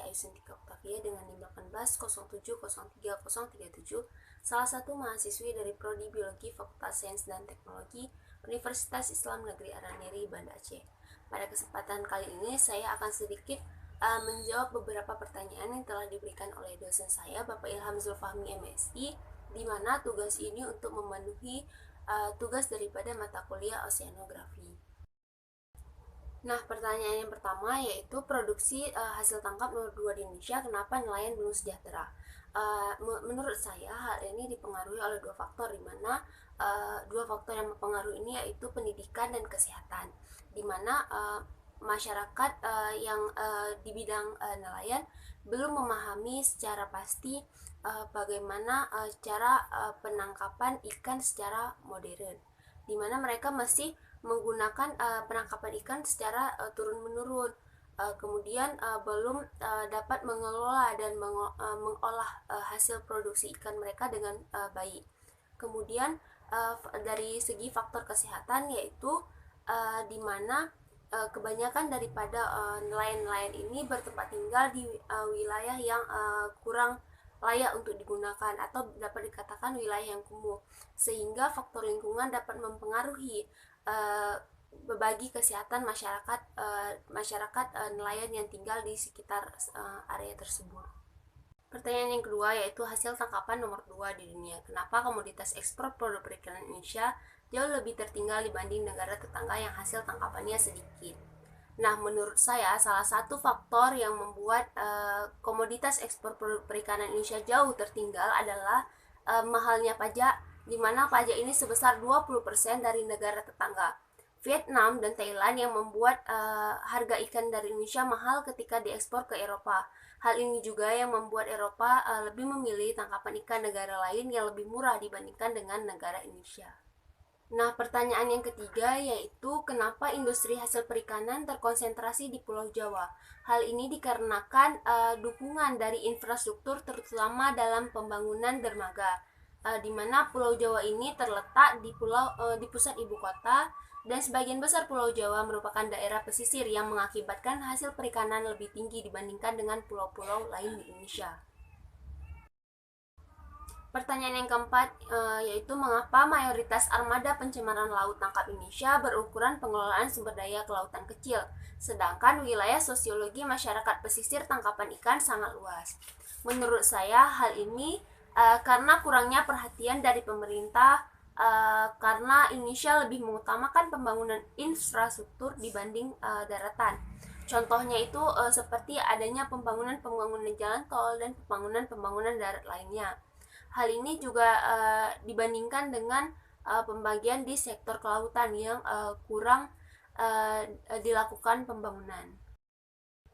saya Ayu Sintika Octavia dengan NIM 18070303037, salah satu mahasiswi dari Prodi Biologi Fakultas Sains dan Teknologi Universitas Islam Negeri Araniri, Banda Aceh. Pada kesempatan kali ini saya akan sedikit menjawab beberapa pertanyaan yang telah diberikan oleh dosen saya, Bapak Ilham Zulfahmi MSI, di mana tugas ini untuk memenuhi tugas daripada mata kuliah oceanografi. Nah, pertanyaan yang pertama yaitu produksi hasil tangkap nomor 2 di Indonesia, kenapa nelayan belum sejahtera? Menurut saya hal ini dipengaruhi oleh dua faktor, di mana dua faktor yang mempengaruhi ini yaitu pendidikan dan kesehatan, di mana masyarakat yang di bidang nelayan belum memahami secara pasti bagaimana cara penangkapan ikan secara modern, di mana mereka masih menggunakan penangkapan ikan secara turun-menurun, kemudian belum dapat mengelola dan mengolah hasil produksi ikan mereka dengan baik. Kemudian dari segi faktor kesehatan yaitu di mana kebanyakan daripada nelayan-nelayan ini bertempat tinggal di wilayah yang kurang layak untuk digunakan atau dapat dikatakan wilayah yang kumuh, sehingga faktor lingkungan dapat mempengaruhi berbagi kesehatan masyarakat nelayan yang tinggal di sekitar area tersebut. Pertanyaan yang kedua yaitu hasil tangkapan nomor 2 di dunia. Kenapa komoditas ekspor produk perikanan Indonesia jauh lebih tertinggal dibanding negara tetangga yang hasil tangkapannya sedikit? Nah, menurut saya salah satu faktor yang membuat komoditas ekspor produk perikanan Indonesia jauh tertinggal adalah mahalnya pajak, di mana pajak ini sebesar 20% dari negara tetangga. Vietnam dan Thailand yang membuat harga ikan dari Indonesia mahal ketika diekspor ke Eropa. Hal ini juga yang membuat Eropa lebih memilih tangkapan ikan negara lain yang lebih murah dibandingkan dengan negara Indonesia. Nah, pertanyaan yang ketiga yaitu kenapa industri hasil perikanan terkonsentrasi di Pulau Jawa? Hal ini dikarenakan dukungan dari infrastruktur terutama dalam pembangunan dermaga, di mana Pulau Jawa ini terletak di pusat ibu kota, dan sebagian besar Pulau Jawa merupakan daerah pesisir yang mengakibatkan hasil perikanan lebih tinggi dibandingkan dengan pulau-pulau lain di Indonesia. Pertanyaan yang keempat yaitu mengapa mayoritas armada pencemaran laut tangkap Indonesia berukuran pengelolaan sumber daya kelautan kecil, sedangkan wilayah sosiologi masyarakat pesisir tangkapan ikan sangat luas. Menurut saya hal ini karena kurangnya perhatian dari pemerintah, karena Indonesia lebih mengutamakan pembangunan infrastruktur dibanding daratan. Contohnya itu seperti adanya pembangunan jalan tol dan pembangunan darat lainnya. Hal ini juga dibandingkan dengan pembagian di sektor kelautan yang kurang dilakukan pembangunan.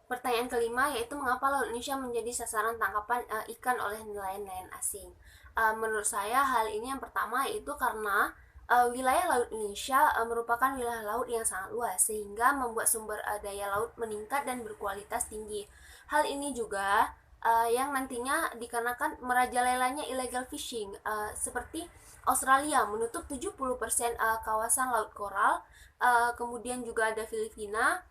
Pertanyaan kelima yaitu mengapa Laut Indonesia menjadi sasaran tangkapan ikan oleh nelayan-nelayan asing. Menurut saya hal ini yang pertama yaitu karena wilayah Laut Indonesia merupakan wilayah laut yang sangat luas, sehingga membuat sumber daya laut meningkat dan berkualitas tinggi. Hal ini juga yang nantinya dikarenakan merajalelanya illegal fishing, seperti Australia menutup 70% kawasan laut koral, kemudian juga ada Filipina,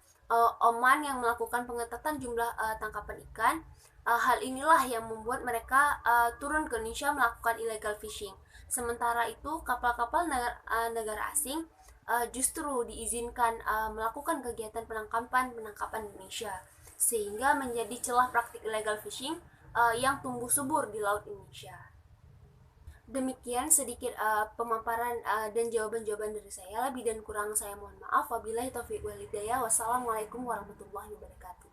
Oman yang melakukan pengetatan jumlah tangkapan ikan. Hal inilah yang membuat mereka turun ke Indonesia melakukan illegal fishing. Sementara itu kapal-kapal negara asing justru diizinkan melakukan kegiatan penangkapan di Indonesia, sehingga menjadi celah praktik illegal fishing yang tumbuh subur di laut Indonesia. Demikian sedikit pemaparan dan jawaban-jawaban dari saya. Lebih dan kurang saya mohon maaf. Wabillahi taufiq wal hidayah. Wassalamualaikum warahmatullahi wabarakatuh.